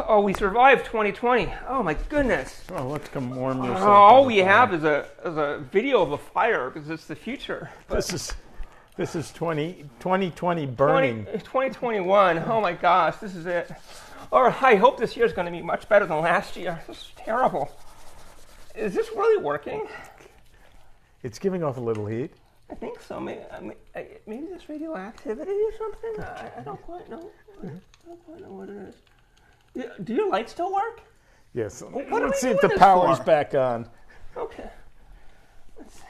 Oh, we survived 2020. Oh my goodness. Oh, let's come warm yourself. All we have is a video of a fire because it's the future. This is 2020 burning. 2021. Oh my gosh, this is it. Or I hope this year is going to be much better than last year. This is terrible. Is this really working? It's giving off a little heat. I think so. Maybe there's radioactivity or something. I don't quite know. I don't quite know what it is. Do your lights still work? Yes. What Let's see if the power's back on. Okay. Let's see.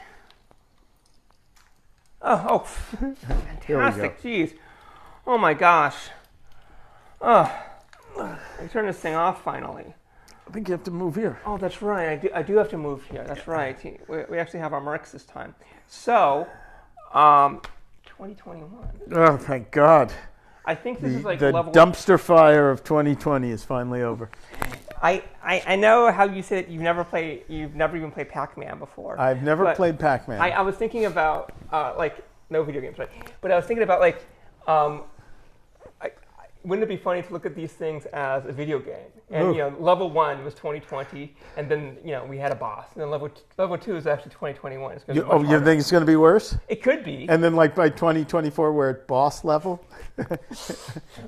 Oh, fantastic. Jeez. Oh my gosh. Oh, I turned this thing off finally. I think you have to move here. Oh, that's right. I do have to move here. That's right. We actually have our marks this time. So, 2021. Oh, thank God. I think this is like the level... dumpster fire of 2020 is finally over. I know how you said you've never even played Pac-Man before. I've never played Pac-Man. I was thinking about no video games, right? But I was thinking about wouldn't it be funny to look at these things as a video game? And level 1 was 2020, and then we had a boss. And then level 2 is actually 2021. It's going to be much harder. You think it's going to be worse? It could be. And then by 2024 we're at boss level?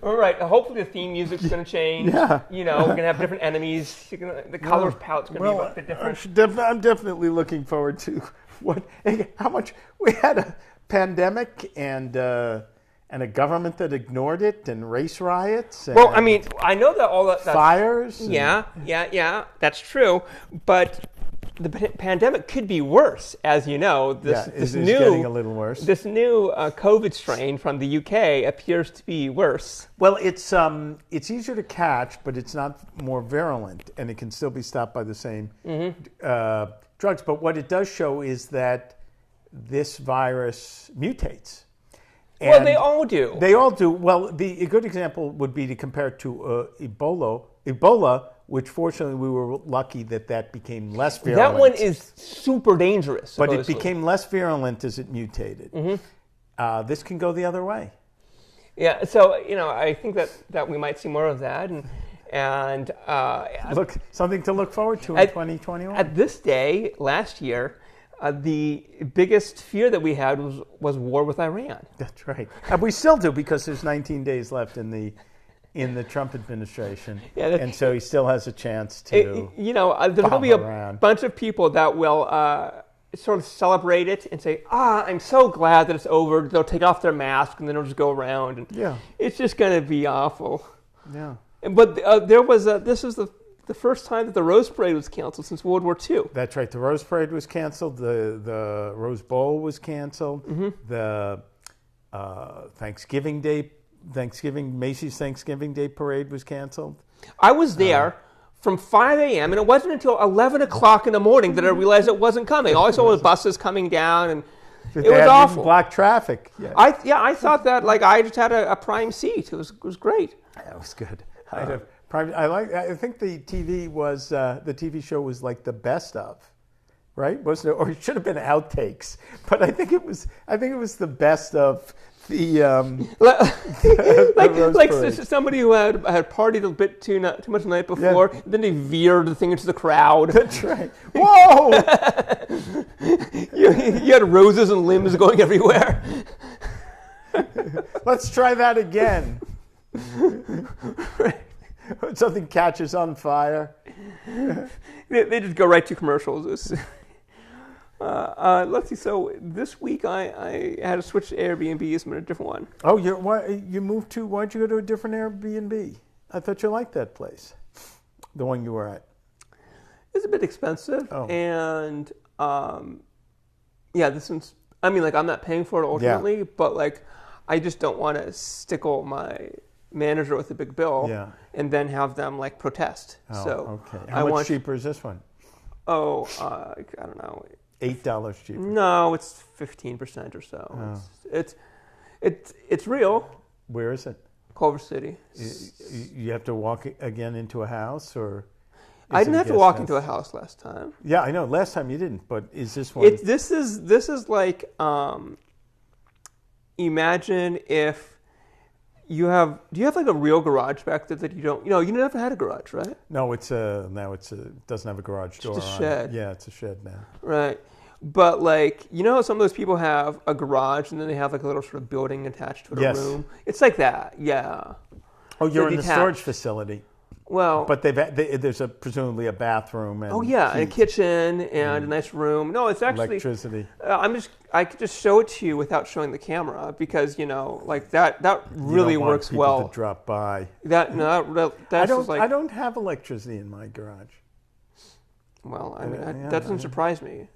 All right. Hopefully the theme music's going to change. Yeah. We're going to have different enemies. The colors palette's going to be a bit different. I'm definitely looking forward to how much we had a pandemic and a government that ignored it, and race riots. Well, I mean, I know that all that fires. Yeah, that's true. But the pandemic could be worse, as you know. This new getting a little worse. This new COVID strain from the UK appears to be worse. Well, it's easier to catch, but it's not more virulent, and it can still be stopped by the same drugs. But what it does show is that this virus mutates. Well, they all do. They all do. Well, a good example would be to compare it to Ebola, which fortunately we were lucky that became less virulent. That one is super dangerous, supposedly. But it became less virulent as it mutated. Mm-hmm. This can go the other way. Yeah, so, I think that we might see more of that. And something to look forward to in 2021. At this day, last year, the biggest fear that we had was war with Iran. That's right. And we still do, because there's 19 days left in the Trump administration. Yeah, and so he still has a chance to there's going to be a bunch of people that will sort of celebrate it and say, I'm so glad that it's over. They'll take off their mask and then they'll just go around. And it's just going to be awful. Yeah. But this is the first time that the Rose Parade was canceled since World War II. That's right. The Rose Parade was canceled. The Rose Bowl was canceled. Mm-hmm. The Macy's Thanksgiving Day Parade was canceled. I was there from 5 a.m. and it wasn't until 11 o'clock in the morning that I realized it wasn't coming. All I saw was buses coming down, and it was awful. Block traffic. Yeah. I thought that I just had a prime seat. It was great. That was good. I think the TV show was like the best of, right? Wasn't it? Or it should have been outtakes, but I think it was the best of the somebody who had partied a bit too much the night before. Yeah. Then they veered the thing into the crowd. That's right. Whoa! you had roses and limbs going everywhere. Let's try that again. Something catches on fire. They just go right to commercials. Let's see. So this week I had to switch to Airbnbs. I'm in a different one. Oh, you moved to? Why'd you go to a different Airbnb? I thought you liked that place, the one you were at. It's a bit expensive, and this one's. I mean, I'm not paying for it ultimately, but I just don't want to stickle my manager with a big bill and then have them protest. Oh, so okay. How much cheaper is this one? Oh, I don't know. $8 cheaper. No, it's 15% or so. Oh. It's real. Where is it? Culver City. You have to walk again into a house, or? I didn't have to walk into a house last time. Yeah, I know. Last time you didn't, but is this one? This is like imagine if Do you have like a real garage back there that you don't? You never had a garage, right? No, it doesn't have a garage door. It's a shed. Yeah, it's a shed now. Right. But like, how some of those people have a garage and then they have like a little sort of building attached to it, a room. It's like that. Yeah. Oh, you're in the storage facility. Well, but there's presumably a bathroom and and a kitchen and a nice room. No, it's actually electricity. I could just show it to you without showing the camera because like that really works well. To drop by. That's I don't have electricity in my garage. Well, that doesn't surprise me.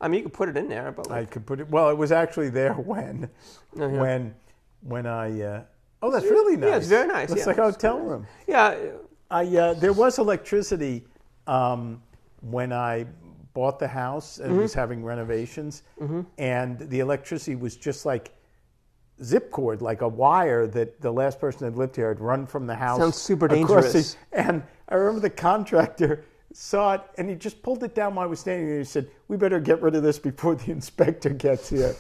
I mean, you could put it in there, but I could put it. Well, it was actually there when I. Oh, that's really nice. Yeah, it's very nice. It's like a hotel room. Yeah. There was electricity when I bought the house and was having renovations, and the electricity was just like zip cord, like a wire that the last person that lived here had run from the house. Sounds super dangerous. And I remember the contractor saw it, and he just pulled it down while I was standing there. He said, "We better get rid of this before the inspector gets here."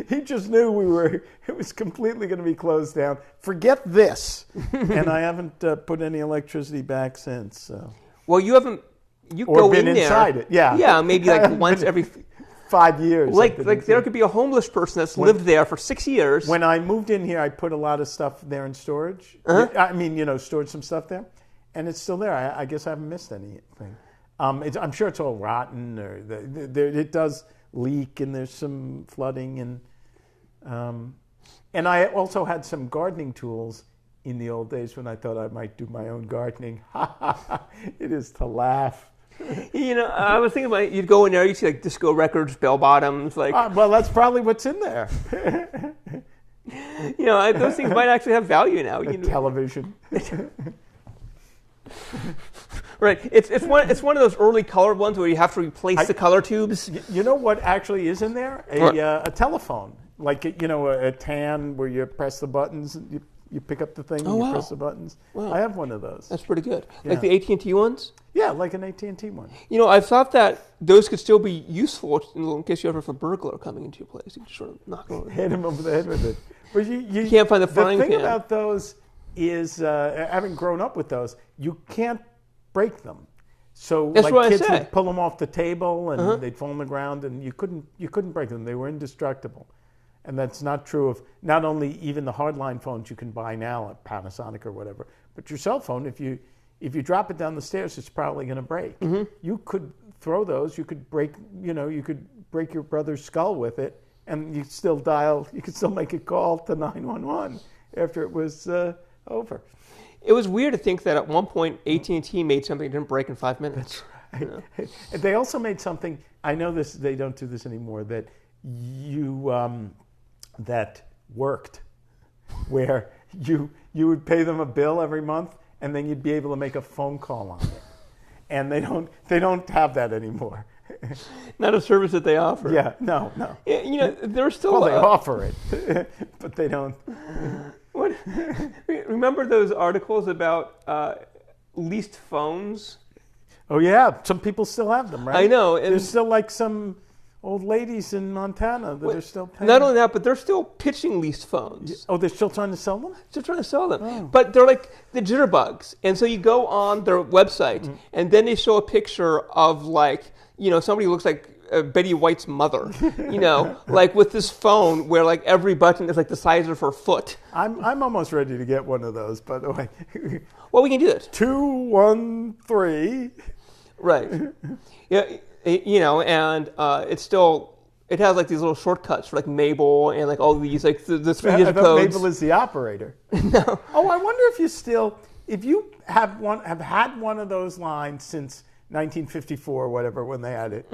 He just knew it was completely going to be closed down. Forget this. And I haven't put any electricity back since. So. Well, you haven't, go been in there. Inside it, yeah. Yeah, maybe like once every 5 years. Like there could be a homeless person that's lived there for 6 years. When I moved in here, I put a lot of stuff there in storage. Stored some stuff there. And it's still there. I guess I haven't missed anything. I'm sure it's all rotten, or it does leak, and there's some flooding, and I also had some gardening tools in the old days when I thought I might do my own gardening. It is to laugh. I was thinking about you'd go in there, you see like disco records, bell bottoms, like. Well, that's probably what's in there. Those things might actually have value now. Television. Right. It's one of those early colored ones where you have to replace the color tubes. You know what actually is in there? A telephone, like a tan where you press the buttons, and you pick up the thing and you press the buttons. Wow. I have one of those. That's pretty good. Yeah. Like the AT&T ones? Yeah, like an AT&T one. I thought that those could still be useful in case you ever have a burglar coming into your place. You can sort of knock over. Hit him over the head with it. But you can't find the frying pan. The thing about those is, having grown up with those, you can't break them. So that's like kids would pull them off the table and they'd fall on the ground, and you couldn't break them. They were indestructible. And that's not true of not only even the hardline phones you can buy now at Panasonic or whatever, but your cell phone, if you drop it down the stairs, it's probably going to break. Mm-hmm. You could throw those, you could break your brother's skull with it, and you could still make a call to 911 after it was over. It was weird to think that at one point AT&T made something that didn't break in 5 minutes. That's right. They also made something, I know this, they don't do this anymore, that that worked, where you would pay them a bill every month, and then you'd be able to make a phone call on it. And they don't have that anymore. Not a service that they offer. Yeah, no. Yeah, there's still they offer it, but they don't. What? Remember those articles about leased phones? Oh yeah, some people still have them, right? I know. And there's still like some old ladies in Montana that are still paying. Not only that, but they're still pitching leased phones. Oh, they're still trying to sell them? Still trying to sell them. Oh. But they're like the jitterbugs. And so you go on their website, and then they show a picture of like, somebody who looks like Betty White's mother, like with this phone where like every button is like the size of her foot. I'm almost ready to get one of those, by the way. Well, we can do it. 213. Right. Yeah. And it has like these little shortcuts for like Mabel and like all these like the 3 digit codes. Mabel is the operator. No. Oh, I wonder if you have had one of those lines since 1954 or whatever when they had it,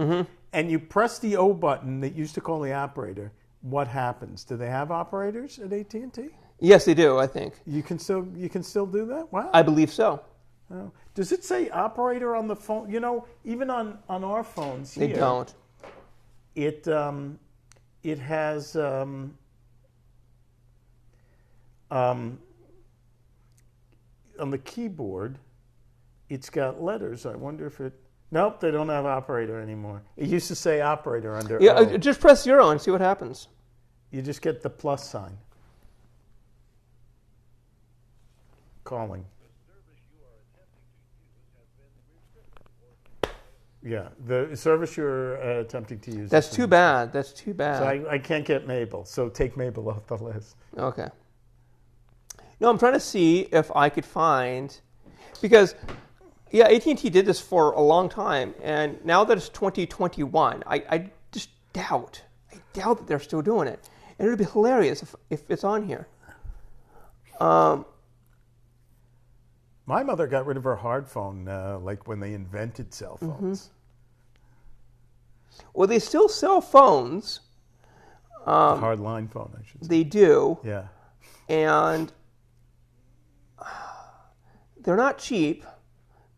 and you press the O button that used to call the operator, what happens? Do they have operators at AT&T? Yes, they do. I think you can still do that. Wow. I believe so. Oh. Does it say operator on the phone? Even on our phones here. They don't. It has on the keyboard, it's got letters. I wonder if it... Nope, they don't have operator anymore. It used to say operator under O. Just press 0 and see what happens. You just get the plus sign. calling. Yeah, the service you're attempting to use. That's too bad. That's too bad. So I can't get Mabel. So take Mabel off the list. Okay. No, I'm trying to see if I could find, because, yeah, AT&T did this for a long time, and now that it's 2021, I just doubt. I doubt that they're still doing it, and it would be hilarious if it's on here. My mother got rid of her hard phone, like when they invented cell phones. Well, they still sell phones. A hard line phone, I should say. They do. Yeah. And they're not cheap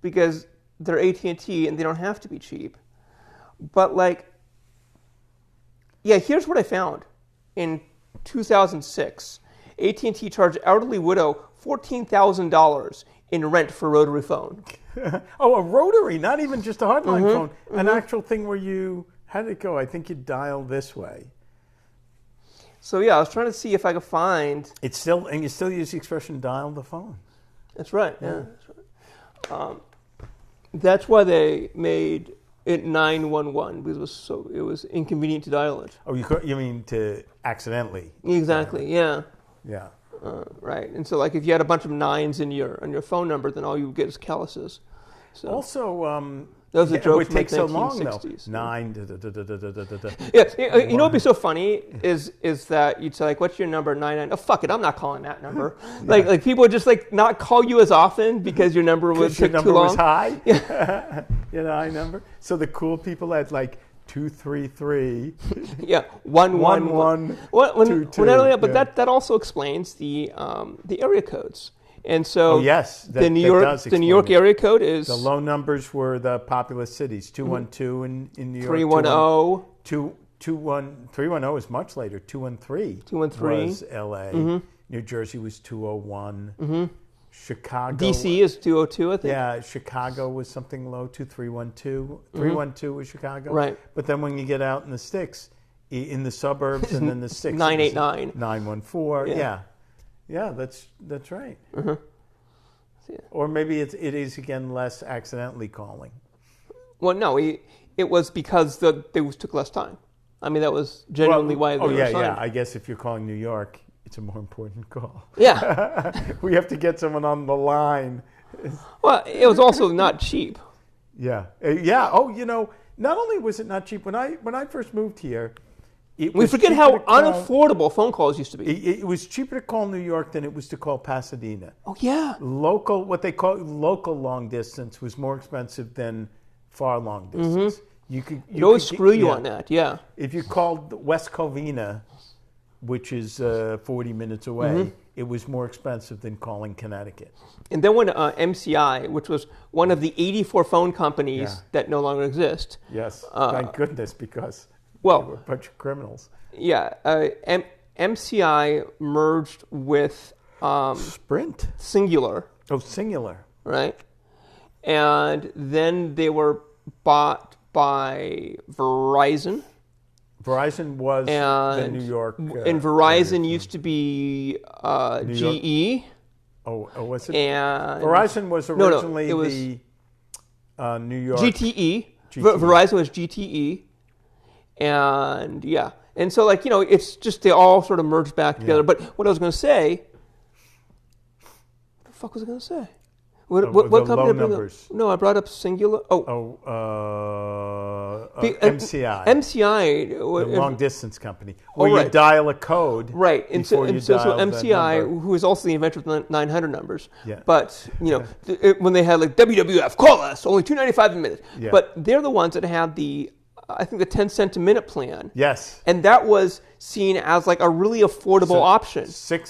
because they're AT&T and they don't have to be cheap. But like, yeah, here's what I found. In 2006, AT&T charged elderly widow $14,000 in rent for rotary phone. Oh, a rotary, not even just a hardline phone. An actual thing where you, how did it go? I think you dial this way. So yeah, I was trying to see if I could find. It's still, and you still use the expression dial the phone. That's right, yeah. That's right. That's why they made it 911, because it was inconvenient to dial it. Oh, you mean to accidentally? Exactly, yeah. Yeah. Right, and so like if you had a bunch of nines on your phone number, then all you would get is Calluses. So also, those are jokes it would take from so the long 1960s. though. 9. Yeah, you know what'd be so funny is that you'd say like, "What's your number?" 99. Oh fuck it, I'm not calling that number. Like people would just like not call you as often because your number was too long. Was high. Yeah. Your high number. So the cool people had like 233. Yeah, 111. Well, 22. But that also explains the area codes. And so the New York area code is the low numbers were the populous cities. 212 in New York. 310. 310 is much later. 213. 213 was L.A. New Jersey was 201. Chicago. D.C. is 202, I think. Yeah, Chicago was something low, 2312. 312 was Chicago. Right. But then when you get out in the sticks, in the suburbs and then the sticks. 989. 914. Yeah, that's right. Yeah. Or maybe it is again less accidentally calling. Well, no, it was because they took less time. I mean, that was genuinely why they were signed. Yeah. I guess if you're calling New York, it's a more important call. Yeah. We have to get someone on the line. Well, it was also not cheap. Yeah. Yeah. Oh, not only was it not cheap, when I first moved here, we forget how unaffordable phone calls used to be. It was cheaper to call New York than it was to call Pasadena. Oh, yeah. What they call local long distance was more expensive than far long distance. You always screw you on that, yeah. If you called West Covina, which is 40 minutes away, it was more expensive than calling Connecticut. And then when MCI, which was one of the 84 phone companies that no longer exist. Yes, thank goodness, because they were a bunch of criminals. Yeah, MCI merged with Sprint. Singular. Oh, Singular. Right? And then they were bought by Verizon. Verizon was the New York. And Verizon used to be GE. Oh, was it? And Verizon was originally it was the New York. GTE. Verizon was GTE. And and so it's just they all sort of merged back together. But what I was going to say, what the fuck was I going to say? What company? Low numbers. No, I brought up Singular. MCI. MCI, the long distance company, where you dial a code. Right, and so MCI, who is also the inventor of the 900 numbers. Yeah. But when they had like WWF, call us, only $2.95 a minute. Yeah. But they're the ones that had the 10 cent a minute plan. Yes. And that was seen as like a really affordable option.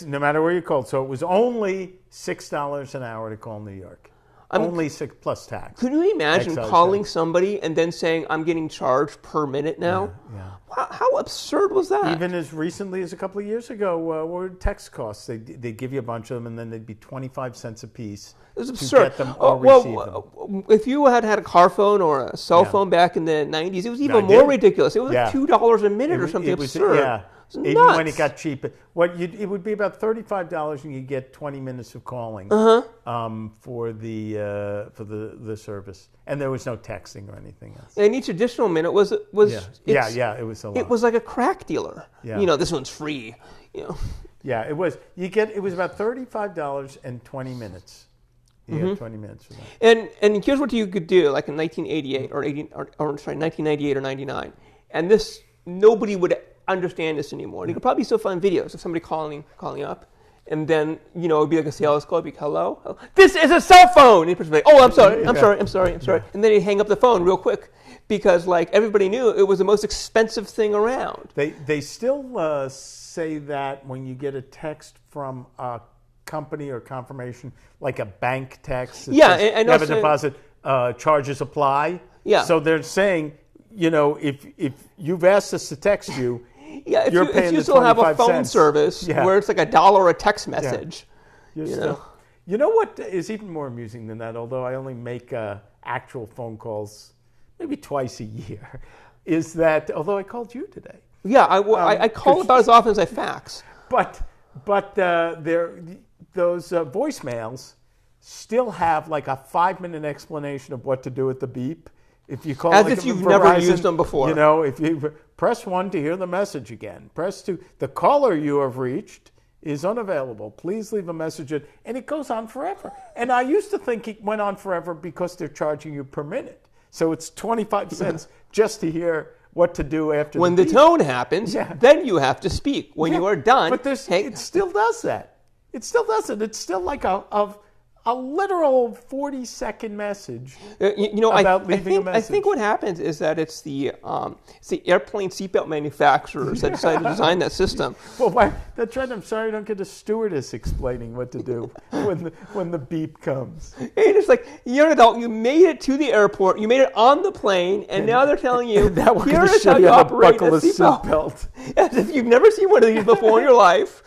No matter where you called. So it was only $6 an hour to call New York. Only $6 plus tax. Could you imagine calling somebody and then saying, I'm getting charged per minute now? Yeah. How absurd was that? Even as recently as a couple of years ago, what were text costs? They'd give you a bunch of them, and then they'd be 25 cents a piece. It was absurd. To get them or receive them. if you had a car phone or a cell phone back in the 90s, it was even more ridiculous. It was like $2 a minute or something absurd. Yeah. Even when it got cheap, it would be about $35, and you get 20 minutes of calling for the service, and there was no texting or anything else. And each additional minute was it was a lot. It was like a crack dealer. Yeah. This one's free. Yeah, it was. It was about $35 and 20 minutes. You had 20 minutes for that. And here's what you could do, like in 1988 or 1998 or 99, and this nobody would understand this anymore. You could probably still find videos of somebody calling up, and then it'd be like a sales call. It'd be hello, this is a cell phone. And the person would be like, I'm sorry, and then he'd hang up the phone real quick because like everybody knew it was the most expensive thing around. They still say that when you get a text from a company or confirmation, like a bank text, and have a deposit, charges apply. Yeah. So they're saying, if you've asked us to text you. Yeah, if you're paying you still have a phone cents. Service where it's like $1 a text message. Yeah. You know what is even more amusing than that, although I only make actual phone calls maybe twice a year, is that, although I called you today. Yeah, I call about as often as I fax. But those voicemails still have like a 5-minute explanation of what to do with the beep. If you call as if you've never used them before. If you press 1 to hear the message again, press 2. The caller you have reached is unavailable. Please leave a message. And it goes on forever. And I used to think it went on forever because they're charging you per minute. So it's 25 cents just to hear what to do after when the tone happens, then you have to speak. When you are done, but it still does that. It still does it. It's still like a literal 40-second message about leaving a message. I think what happens is that it's the airplane seatbelt manufacturers that decided to design that system. Well, that's right. I'm sorry I don't get a stewardess explaining what to do when the beep comes. And it's like, you're an adult. You made it to the airport. You made it on the plane, and now they're telling you, here is how you operate a seatbelt. As if you've never seen one of these before in your life.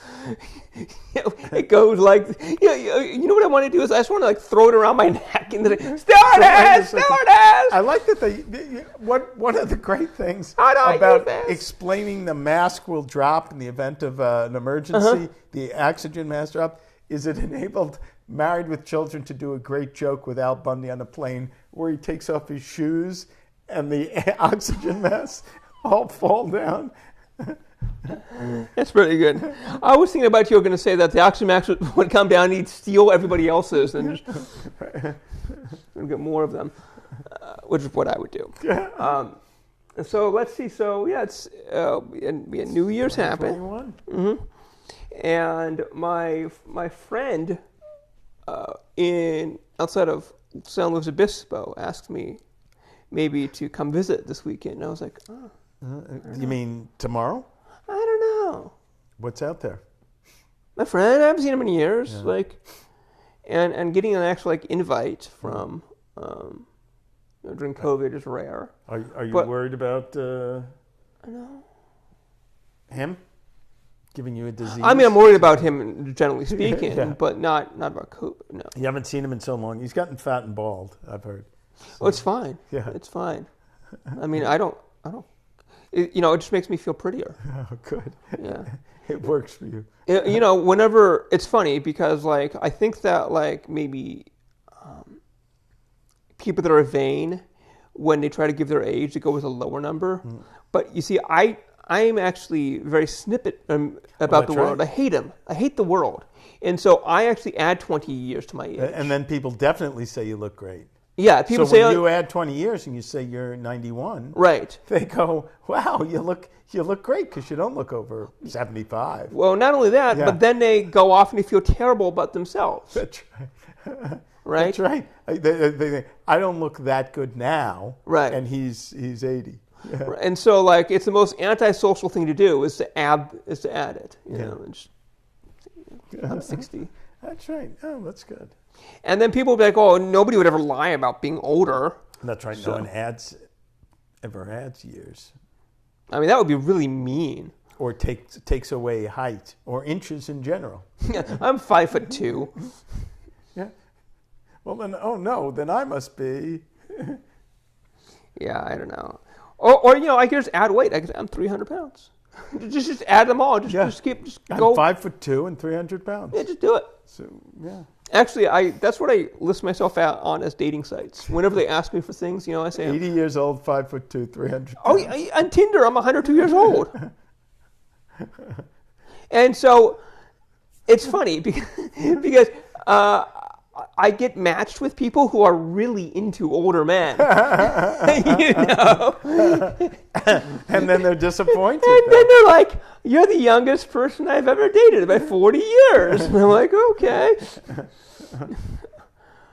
It goes like, you know what I want to do is I just want to like throw it around my neck and then stewardess. I like that one of the great things about explaining the mask will drop in the event of an emergency, the oxygen mask drop, is it enabled Married with Children to do a great joke with Al Bundy on a plane where he takes off his shoes and the oxygen masks all fall down. That's pretty good. I was thinking about you were going to say that the oxygen mask would come down and he'd steal everybody else's and just get more of them, which is what I would do. So let's see. So it's New Year's happened, and my friend outside of San Luis Obispo asked me maybe to come visit this weekend, and I was like, oh. You mean tomorrow? I don't know. What's out there? My friend, I haven't seen him in years. And getting an actual invite from during COVID is rare. Are you worried about him giving you a disease? I mean, I'm worried about him generally speaking, but not about COVID. No. You haven't seen him in so long. He's gotten fat and bald, I've heard. So, oh, it's fine. Yeah, it's fine. I mean, I don't. It just makes me feel prettier. Oh, good. Yeah. It works for you. Whenever, it's funny because, I think that, maybe people that are vain, when they try to give their age, they go with a lower number. Mm. But, you see, I'm actually very snippet about the world. Right. I hate him. I hate the world. And so I actually add 20 years to my age. And then people definitely say you look great. Yeah, people say when you add 20 years and you say you're 91, right? They go, "Wow, you look great because you don't look over 75." Well, not only that, but then they go off and they feel terrible about themselves. That's right. Right. That's right. They I don't look that good now. Right. And he's 80. Yeah. And so it's the most antisocial thing to do is to add it. You know, I'm 60. That's right. Oh, that's good. And then people will be like, "Oh, nobody would ever lie about being older." That's right. No one ever adds years. I mean, that would be really mean. Or takes away height or inches in general. Yeah, I'm 5'2". Yeah. Well, then, oh no, then I must be. Yeah, I don't know. Or I could just add weight. I'm 300 pounds. just add them all. Just go. I'm 5'2" and 300 pounds. Yeah, just do it. So yeah. Actually, that's what I list myself out on as dating sites. Whenever they ask me for things, I say 80 years old, 5'2", 300 pounds. Oh, on Tinder, I'm 102 years old. And so it's funny because I get matched with people who are really into older men. And then they're disappointed. And then they're like, "You're the youngest person I've ever dated by 40 years." And I'm like, "Okay."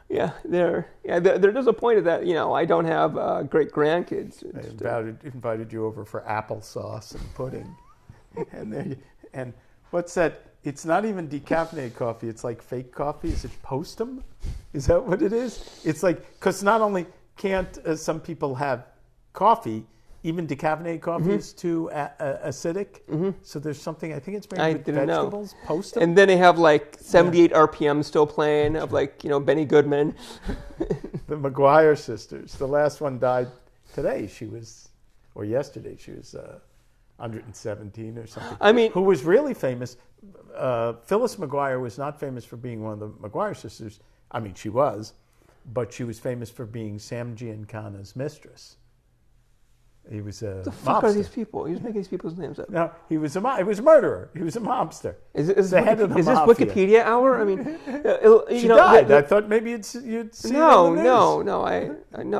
Yeah, they're disappointed that I don't have great grandkids. I invited you over for applesauce and pudding, and what's that? It's not even decaffeinated coffee. It's like fake coffee. Is it Postum? Is that what it is? It's like, because not only can't some people have coffee, even decaffeinated coffee is too acidic. Mm-hmm. So there's something, I think it's made with vegetables. Postum? And then they have like 78 RPM still playing of Benny Goodman. The McGuire sisters. The last one died today. Yesterday. She was 117 or something. I mean, who was really famous. Phyllis McGuire was not famous for being one of the McGuire sisters. I mean, she was, but she was famous for being Sam Giancana's mistress. He was a the fuck mobster. Are these people? You're just making these people's names up. No, he was a murderer. He was a mobster. Is the head of the mafia. This Wikipedia hour? I mean, she died. I thought maybe you'd see it on the news. No.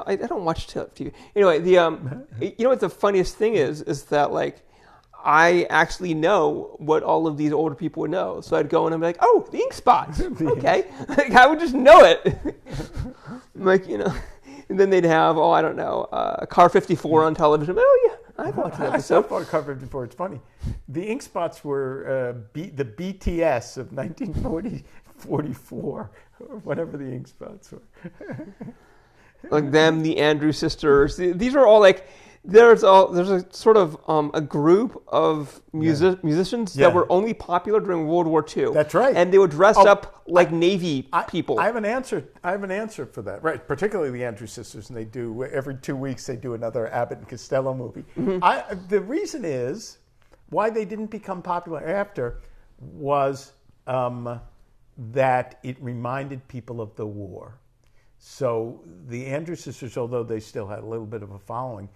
I don't watch TV. Anyway, what the funniest thing is that I actually know what all of these older people would know. So I'd go in and be like, "Oh, the ink spots." Okay, I would just know it. And then they'd have, I don't know, Car 54 on television. Oh, yeah, I've watched that episode. I saw Car 54. It's funny. The ink spots were the BTS of 1944, or whatever the ink spots were. Like them, the Andrews sisters. These are all there's a sort of a group of musicians that were only popular during World War II. That's right. And they would dress up like Navy people. I have an answer for that. Right, particularly the Andrews sisters, and they do every 2 weeks they do another Abbott and Costello movie. Mm-hmm. The reason is why they didn't become popular after was that it reminded people of the war. So the Andrews sisters, although they still had a little bit of a following,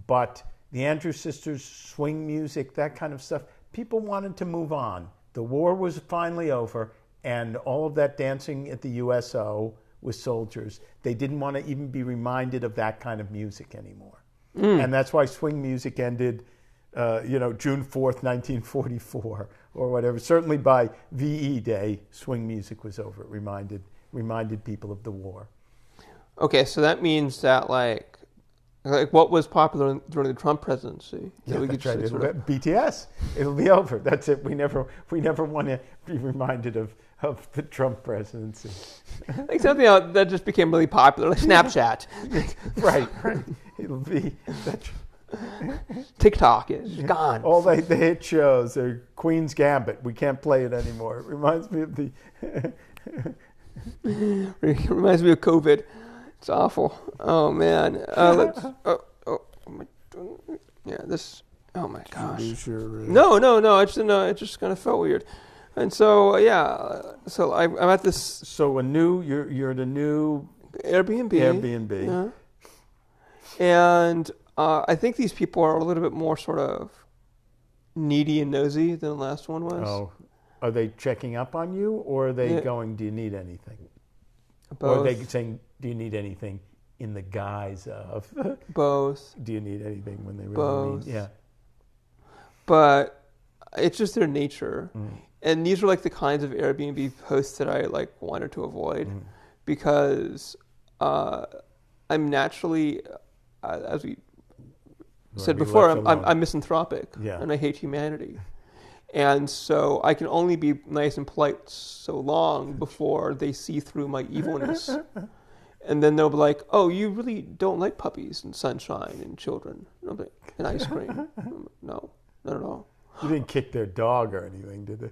but the Andrews sisters, swing music, that kind of stuff, people wanted to move on. The war was finally over, and all of that dancing at the USO with soldiers, they didn't want to even be reminded of that kind of music anymore. And that's why swing music ended, June 4th, 1944, or whatever. Certainly by VE Day, swing music was over. It reminded people of the war. Okay, so that means that what was popular during the Trump presidency? Yeah, that's right. BTS. It'll be over. That's it. We never want to be reminded of the Trump presidency. Something else that just became really popular, like Snapchat. Right. It'll be TikTok is gone. All the hit shows are Queen's Gambit. We can't play it anymore. It reminds me of It reminds me of COVID. It's awful. Oh man. This. Oh my gosh. No. It just kind of felt weird, and so So I'm at this. So you're at a new Airbnb. Yeah. And I think these people are a little bit more sort of needy and nosy than the last one was. Oh, are they checking up on you, or are they going, "Do you need anything?" Both. Or are they saying, "Do you need anything?" in the guise of both? Do you need anything when they really both. need? Yeah. But it's just their nature, and these are the kinds of Airbnb hosts that I wanted to avoid, because I'm naturally, as we said before, I'm misanthropic, and I hate humanity. And so I can only be nice and polite so long before they see through my evilness. And then they'll be like, "Oh, you really don't like puppies and sunshine and children and ice cream." No, not at all. You didn't kick their dog or anything, did they?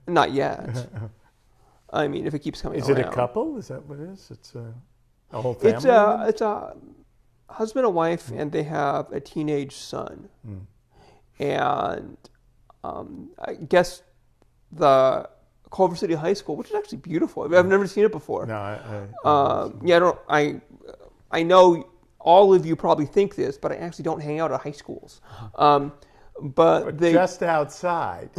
Not yet. I mean, if it keeps coming around. Is it a couple? Is that what it is? It's a whole family? It's a husband and wife, and they have a teenage son. And I guess the Culver City High School, which is actually beautiful. I've never seen it before. No, I know all of you probably think this, but I actually don't hang out at high schools. But they just outside.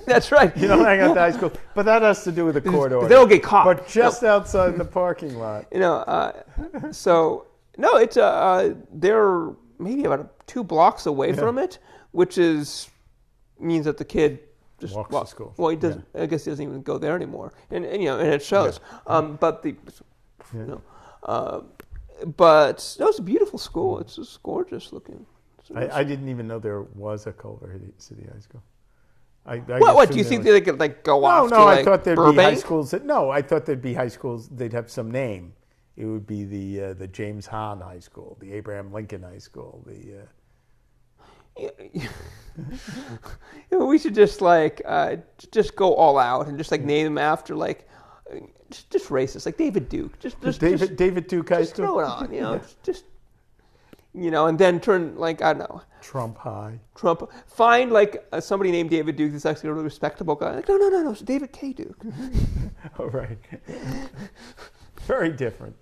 That's right. You don't hang out at high school, but that has to do with the court order. They don't get caught. But just outside the parking lot. So no, it's they're maybe about 2 blocks away from it, which means that the kid just walks to school. Well, he doesn't. I guess he doesn't even go there anymore, and it shows. But but no, it's a beautiful school. It's just gorgeous looking. I didn't even know there was a Culver City High School. What do you think they could go off to? I thought there'd Burbank? be high schools. I thought there'd be high schools. They'd have some name. It would be the James Hahn High School, the Abraham Lincoln High School, We should just just go all out and just name them after just racist, like David Duke. David Duke High School. Throw it on, just and then turn I don't know. Trump High. Find somebody named David Duke that's actually a really respectable guy. No, it's David K. Duke. Oh, right. Very different.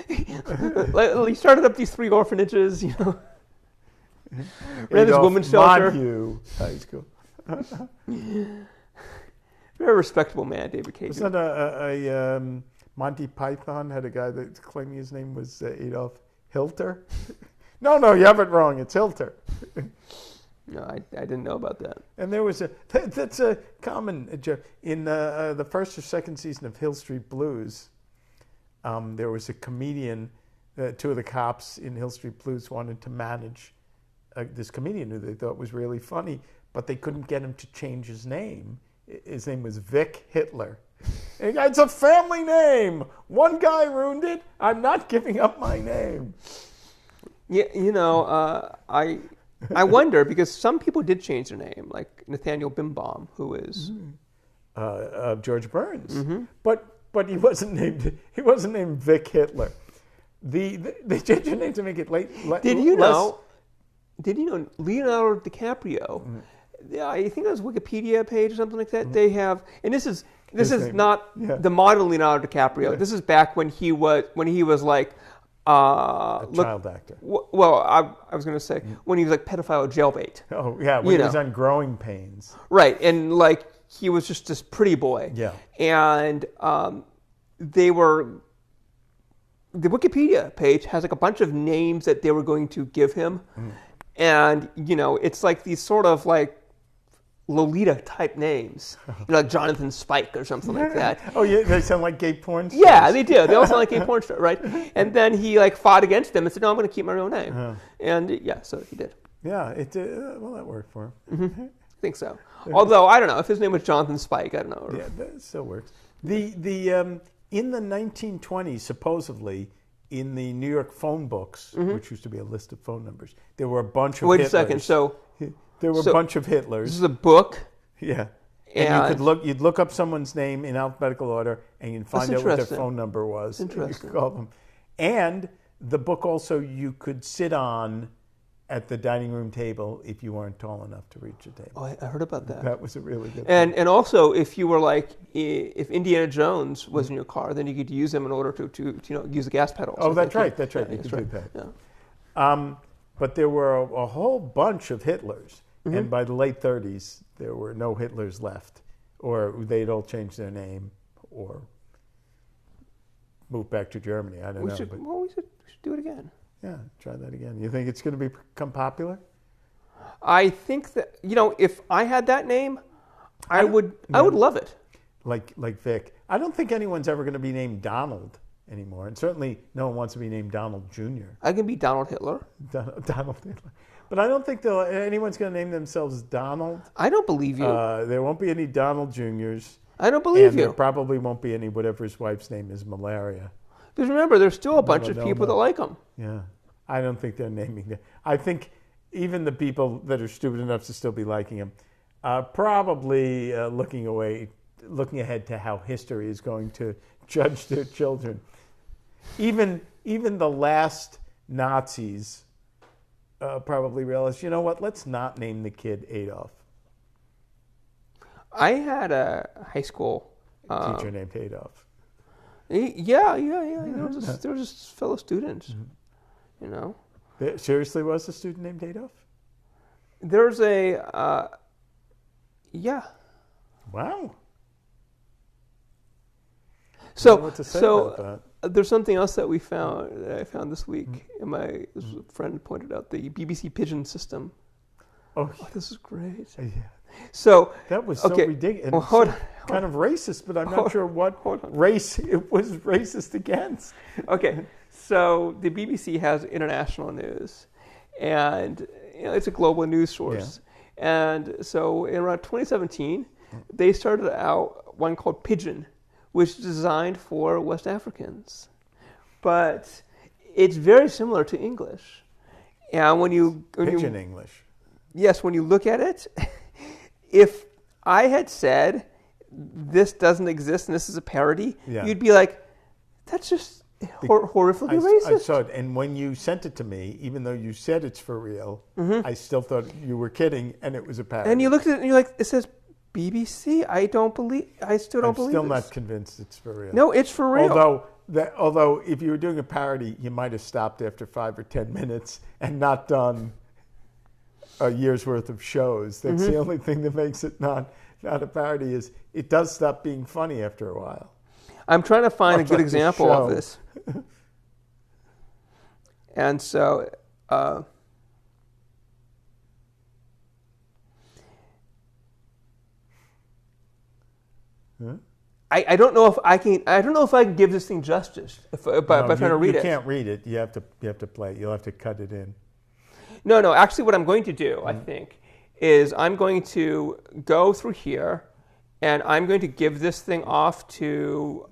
He started up these 3 orphanages, ran this women's shelter. Montague High School. Very respectable man, David K. Was that a Monty Python had a guy that claiming his name was Adolf Hilter? No, you have it wrong. It's Hilter. No, I didn't know about that. And there was that's a common joke. In the first or second season of Hill Street Blues, there was a comedian, 2 of the cops in Hill Street Blues wanted to manage this comedian who they thought was really funny, but they couldn't get him to change his name. His name was Vic Hitler. And it's a family name. One guy ruined it. I'm not giving up my name. Yeah, I wonder, because some people did change their name, like Nathaniel Bimbaum, who is George Burns. Mm-hmm. But he wasn't named Vic Hitler. They changed their name to make it Did you know Leonardo DiCaprio? Mm-hmm. Yeah, I think it was Wikipedia page or something like that. Mm-hmm. They have, and this is not the modern Leonardo DiCaprio. Yeah. This is back when he was a child actor. Well, I was going to say when he was pedophile jailbait. Oh yeah, when he was on Growing Pains. Right, and he was just this pretty boy. Yeah, and the Wikipedia page has a bunch of names that they were going to give him, and it's these sort of Lolita type names, like Jonathan Spike or something like that. Oh yeah, they sound like gay porn stars. Yeah, they do. They all sound like gay porn stars, right? And then he fought against them and said, "No, I'm going to keep my real name." Uh-huh. And so he did. Yeah, well, that worked for him. Mm-hmm. I think so. Although I don't know if his name was Jonathan Spike. I don't know. Yeah, that still works. The in the 1920s, supposedly in the New York phone books, which used to be a list of phone numbers, there were a bunch of Hitlers. Wait a second. So. There were a bunch of Hitlers. This is a book. Yeah. And you'd look up someone's name in alphabetical order and you'd find out what their phone number was. Interesting. You could call them. And the book also you could sit on at the dining room table if you weren't tall enough to reach the table. Oh, I heard about that. That was a really good thing. And also if you were if Indiana Jones was in your car, then you could use him in order to use the gas pedals. Oh, that's right. That's right. You could do that. Yeah. But there were a whole bunch of Hitlers. Mm-hmm. And by the late 30s, there were no Hitlers left. Or they'd all changed their name or moved back to Germany. I don't know. We should do it again. Yeah, try that again. You think it's going to become popular? I think that, if I had that name, I would love it. Like Vic. I don't think anyone's ever going to be named Donald anymore. And certainly no one wants to be named Donald Jr. I can be Donald Hitler. Donald Hitler. But I don't think anyone's going to name themselves Donald. I don't believe you. There won't be any Donald Jrs. I don't believe you. There probably won't be any whatever his wife's name is, Malaria. Because remember, there's still a bunch of people that like him. Yeah. I don't think they're naming it. I think even the people that are stupid enough to still be liking him probably looking away looking ahead to how history is going to judge their children. Even the last Nazis probably realized, you know what? Let's not name the kid Adolf. I had a high school teacher named Adolf. Yeah. There was just fellow students. You know. There seriously was a student named Adolf? There's a. Yeah. Wow. So there's something else that I found this week, and this friend pointed out the BBC Pigeon System. Oh, this is great. Yeah. So that was so ridiculous. Well, hold on. Kind of racist, but I'm not sure what race it was racist against. Okay, so the BBC has international news, and it's a global news source. Yeah. And so in around 2017, they started out one called Pigeon, which is designed for West Africans. But it's very similar to English. And when you English. Yes, when you look at it, if I had said this doesn't exist and this is a parody, you'd be like, that's just horrifically racist. I saw it, and when you sent it to me, even though you said it's for real, I still thought you were kidding, and it was a parody. And you looked at it and you're like, it says BBC? I still don't believe I'm still this. not convinced it's for real. No, it's for real. Although if you were doing a parody, you might have stopped after 5 or 10 minutes and not done a year's worth of shows. That's the only thing that makes it not a parody, is it does stop being funny after a while. I'm trying to find a good example of this. And so I don't know if I can give this thing justice by trying to read it. You can't read it. You have to play it. You'll have to cut it in. No. Actually, what I'm going to do, I think, is I'm going to go through here, and I'm going to give this thing off to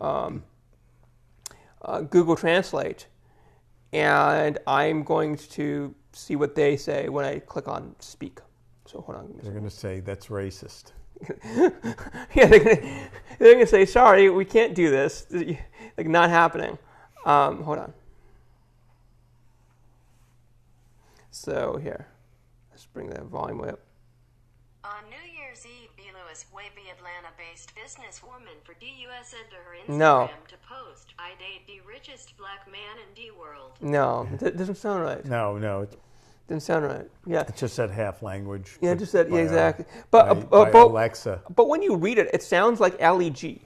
Google Translate, and I'm going to see what they say when I click on speak. So hold on. They're going to say that's racist. Yeah, they're going to say, sorry, we can't do this. Like, not happening. Hold on. So here, let's bring that volume way up. On New Year's Eve, B. Lewis, wavy Atlanta-based businesswoman for DUS entered her Instagram to post, I date the richest black man in D-world. No, it doesn't sound right. No, it didn't sound right. Yeah, it just said half language. Yeah, it just said exactly. By Alexa. But when you read it, it sounds like Ali G.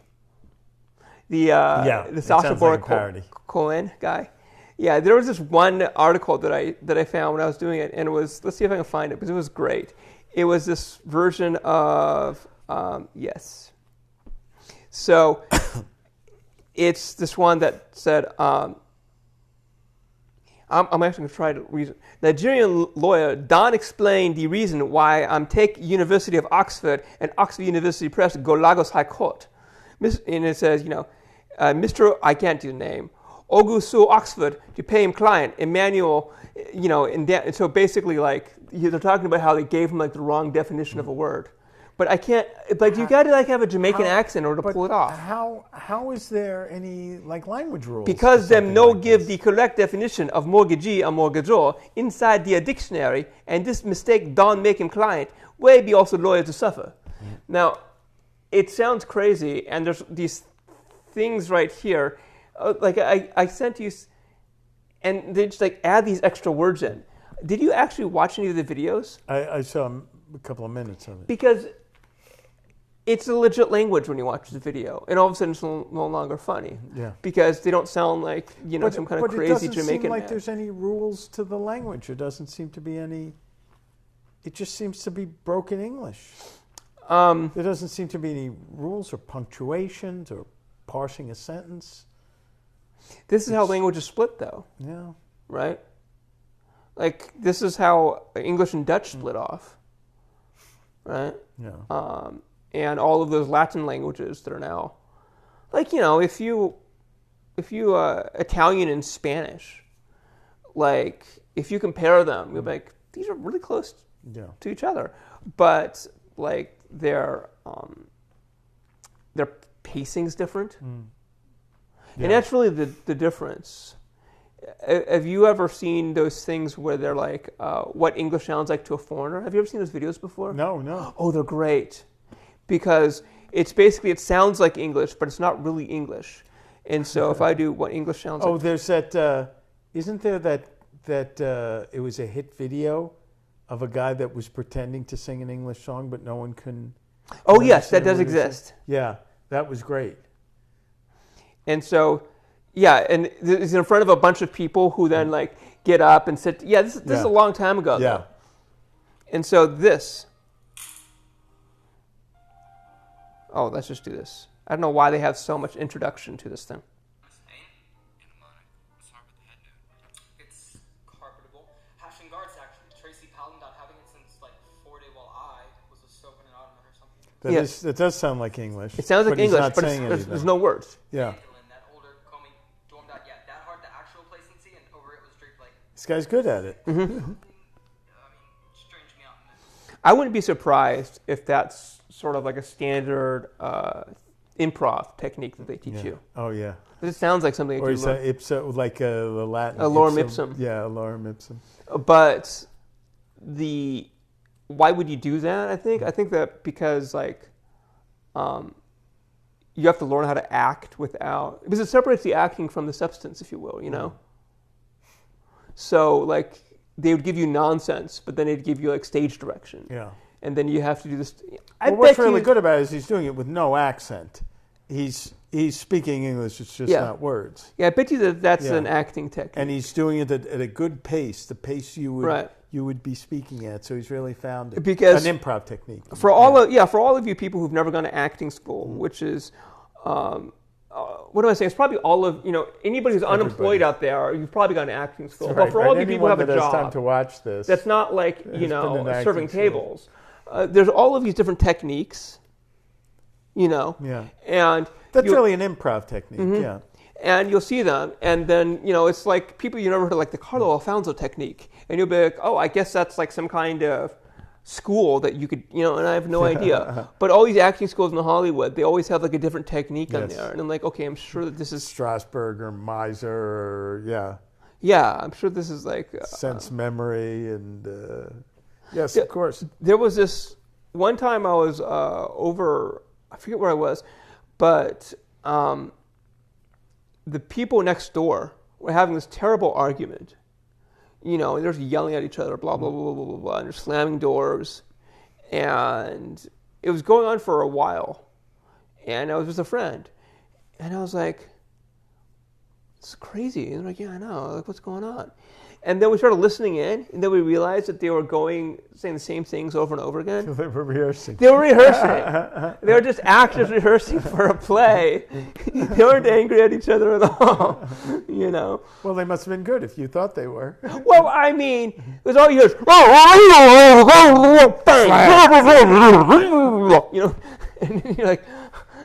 The Sacha Baron Cohen guy. Yeah, there was this one article that I found when I was doing it, and it was, let's see if I can find it, because it was great. It was this version of, yes. So it's this one that said, I'm actually going to try to reason. Nigerian lawyer Don explained the reason why take University of Oxford and Oxford University Press go Lagos High Court. And it says, Mr. I can't do the name. Ogusu Oxford to pay him client, Emmanuel, and so basically, like, they're talking about how they gave him, like, the wrong definition of a word. But I can't, like, you got to, like, have a Jamaican accent in order to pull it off. How is there any, like, language rules? Because them no give the correct definition of mortgagee or mortgagor inside the dictionary, and this mistake don't make him client, way be also lawyer to suffer. Now, it sounds crazy, and there's these things right here. Like I sent you, and they just like add these extra words in. Did you actually watch any of the videos? I saw a couple of minutes of it. Because it's a legit language when you watch the video, and all of a sudden it's no longer funny. Yeah. Because they don't sound like some kind of crazy Jamaican. But it doesn't seem like man. There's any rules to the language. There doesn't seem to be any. It just seems to be broken English. There doesn't seem to be any rules or punctuations or parsing a sentence. This is how language is split, though. Yeah. Right? Like, this is how English and Dutch split off. Right? Yeah. And all of those Latin languages that are now... Like, if you Italian and Spanish, like, if you compare them, you're like, these are really close to each other. But, like, they're their pacing's different. Yeah. And that's really the difference. Have you ever seen those things where they're like, what English sounds like to a foreigner? Have you ever seen those videos before? No. Oh, they're great. Because it's basically, it sounds like English, but it's not really English. And so if I do what English sounds like. Oh, there's that, isn't there that it was a hit video of a guy that was pretending to sing an English song, but no one can. Oh, yes, that does exist. Yeah, that was great. And so, yeah, and it's in front of a bunch of people who then like get up and sit. Yeah, this is a long time ago. Yeah. Though. And so this. Oh, let's just do this. I don't know why they have so much introduction to this thing. It's carpetable. Hashing guards actually. Tracy Paladin not having it since like 4 day while I was a soap in an ottoman or something. That does sound like English. It sounds like English, but there's no words. Yeah. That older Comey dorm dot, yeah, that hard, the actual place in C, and over it was draped like. This guy's good at it. I mean, strange me out. I wouldn't be surprised if that's sort of like a standard improv technique that they teach you. Oh, yeah. It sounds like something. Or ipso, like a Latin. A lorem ipsum. Yeah, a lorem ipsum. But why would you do that? I think that because like, you have to learn how to act without, because it separates the acting from the substance, if you will, you know? So like they would give you nonsense, but then they'd give you like stage direction. Yeah. And then you have to do this. What's really good about it is he's doing it with no accent. He's speaking English, it's just not words. Yeah, I bet you that's an acting technique. And he's doing it at a good pace, the pace you would be speaking at. So he's really found it. Because an improv technique. For all of you people who've never gone to acting school, which is what am I saying? It's probably all of anybody who's unemployed out there. You've probably gone to acting school. But for all the people who have a job, time to watch this, that's not like serving tables. There's all of these different techniques, Yeah. And that's really an improv technique, yeah. And you'll see them, and then, it's like people you never heard of, like the Carlo Alfonso technique. And you'll be like, oh, I guess that's like some kind of school that you could, and I have no idea. But all these acting schools in Hollywood, they always have like a different technique on there. And I'm like, okay, I'm sure that this is Strasberg or Miser or, Yeah, I'm sure this is like... sense memory and... Yes, of course. There was this one time I was over, I forget where I was, but the people next door were having this terrible argument. And they're yelling at each other, blah, blah, blah, blah, blah, blah, and they're slamming doors. And it was going on for a while. And I was with a friend. And I was like, it's crazy. And they're like, yeah, I know. Like, what's going on? And then we started listening in, and then we realized that they were saying the same things over and over again. They were rehearsing. They were just actors rehearsing for a play. They weren't angry at each other at all, Well, they must have been good if you thought they were. Well, I mean, it was all you hear. And you're like,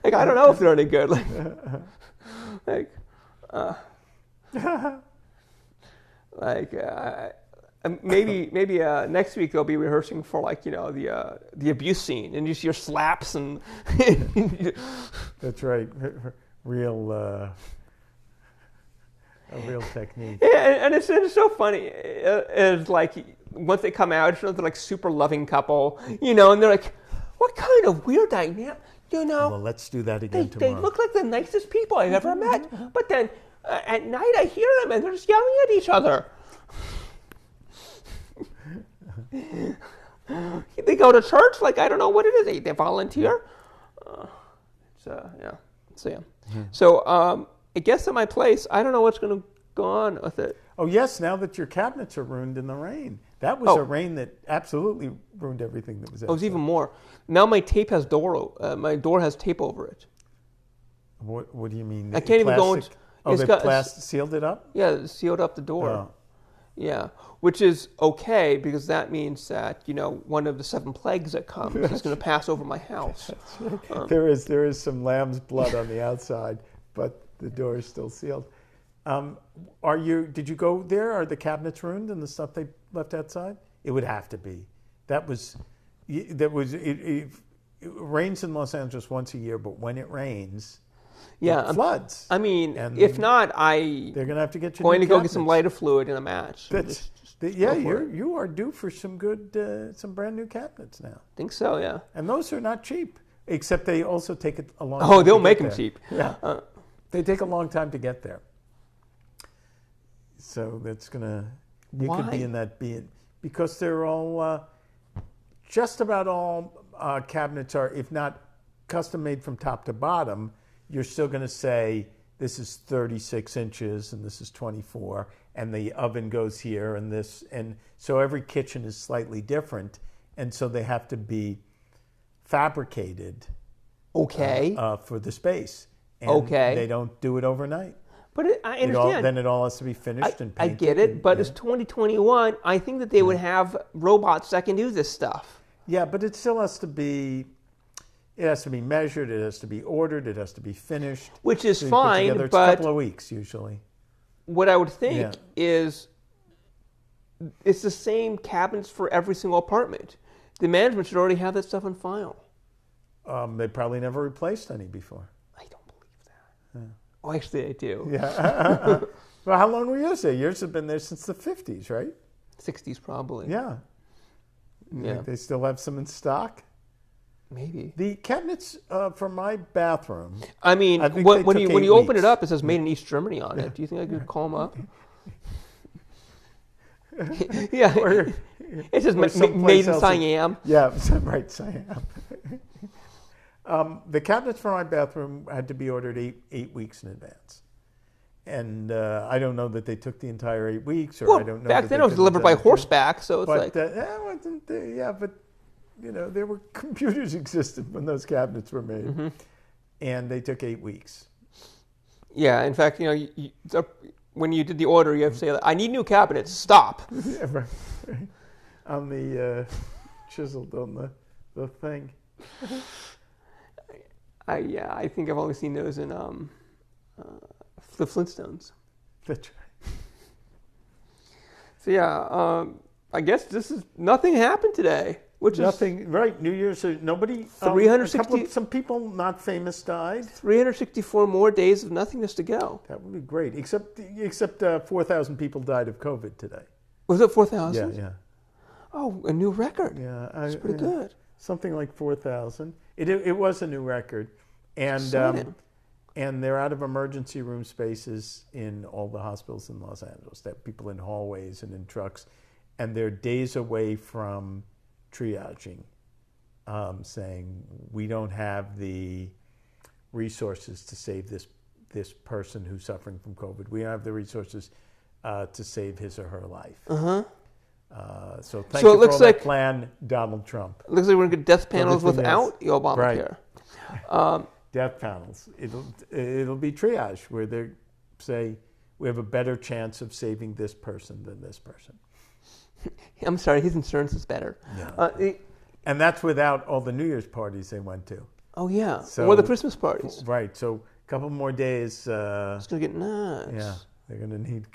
I don't know if they're any good. Maybe next week they'll be rehearsing for the abuse scene, and you see your slaps and. That's right, a real technique. Yeah, and it's so funny. It's like once they come out, they're like super loving couple, and they're like, what kind of weird dynamic, Well, let's do that again tomorrow. They look like the nicest people I've ever met, but then. At night, I hear them, and they're just yelling at each other. They go to church, like, I don't know what it is. They volunteer. So, I guess at my place, I don't know what's going to go on with it. Oh, yes, now that your cabinets are ruined in the rain. That was a rain that absolutely ruined everything that was outside. Oh, it was even more. Now my my door has tape over it. What do you mean? I can't even go into... Oh, the sealed it up? Yeah, it sealed up the door. Oh. Yeah, which is okay because that means that one of the 7 plagues that comes is going to pass over my house. Right. There is some lamb's blood on the outside, but the door is still sealed. Did you go there? Are the cabinets ruined and the stuff they left outside? It would have to be. It rains in Los Angeles once a year, but when it rains, it floods. I mean, and if not, they're going to have to get you going to go cabinets. get some lighter fluid in a match. You are due for some good, some brand new cabinets now. I think so, yeah. And those are not cheap, except they also take a long time. Oh, they'll make them cheap. Yeah, they take a long time to get there. So that's gonna. You could be in that because they're all. Just about all cabinets are, if not custom made from top to bottom, you're still going to say this is 36 inches and this is 24, and the oven goes here and this, and so every kitchen is slightly different, and so they have to be fabricated. For the space. And they don't do it overnight. But I understand. Then it all has to be finished and painted. I get it, but it's 2021. I think that they would have robots that can do this stuff. Yeah, but it still has to be. It has to be measured. It has to be ordered. It has to be finished. Which is fine, it's but a couple of weeks usually. What I would think is, it's the same cabinets for every single apartment. The management should already have that stuff on file. They probably never replaced any before. I don't believe that. Yeah. Oh, actually, I do. Yeah. Well, how long were yours there? Yours have been there since the 50s, right? 60s, probably. Yeah. Yeah. They still have some in stock? Maybe. The cabinets for my bathroom. I mean, when you open it up, it says made in East Germany on it. Do you think I could call them up? Yeah. It says made in Siam. Yeah, right, Siam. The cabinets for my bathroom had to be ordered eight weeks in advance. And I don't know that they took the entire 8 weeks, or I don't know. Back then it was delivered by horseback, so it's like. But there were computers existed when those cabinets were made, and they took 8 weeks. Yeah, in fact, when you did the order, you have to say, "I need new cabinets. Stop." Yeah, right. On the chiseled on the thing. I think I've only seen those in the Flintstones. That's right. So I guess nothing happened today. Which nothing, is right? New Year's, nobody. 360. Some people not famous died. 364 more days of nothingness to go. That would be great. Except 4,000 people died of COVID today. Was it 4,000? Yeah. Oh, a new record. Yeah, that's pretty good. Something like 4,000. It was a new record, and they're out of emergency room spaces in all the hospitals in Los Angeles. They have people in hallways and in trucks, and they're days away from triaging, saying we don't have the resources to save this person who's suffering from COVID. We don't have the resources to save his or her life. So thank you for all that plan, Donald Trump. It looks like we're going to get death panels without the Obamacare. Right. Death panels. It'll be triage where they say we have a better chance of saving this person than this person. I'm sorry, his insurance is better. Yeah. And that's without all the New Year's parties they went to. Oh, yeah. Or the Christmas parties. Right. So a couple more days. It's going to get nuts. Yeah. They're going to need...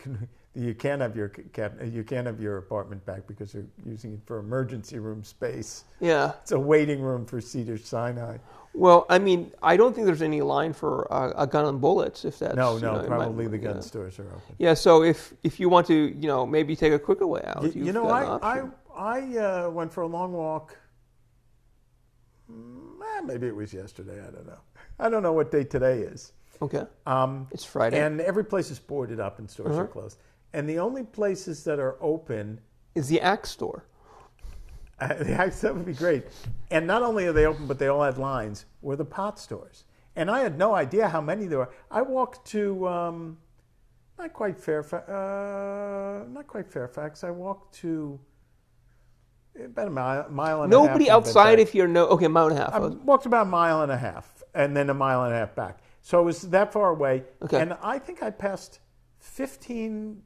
You can't have your apartment back because you're using it for emergency room space. Yeah. It's a waiting room for Cedars-Sinai. Well, I mean, I don't think there's any line for a gun and bullets. If that's no, probably the gun stores are open. Yeah, so if you want to, maybe take a quicker way out. I went for a long walk. Maybe it was yesterday. I don't know. I don't know what day today is. Okay. It's Friday, and every place is boarded up and stores are closed. And the only places that are open is the Axe store. The Axe, that would be great. And not only are they open, but they all had lines, were the pot stores. And I had no idea how many there were. I walked to, not quite Fairfax. I walked to about a mile and a half. Nobody outside if you're mile and a half. I walked about a mile and a half, and then a mile and a half back. So it was that far away. Okay. And I think I passed 15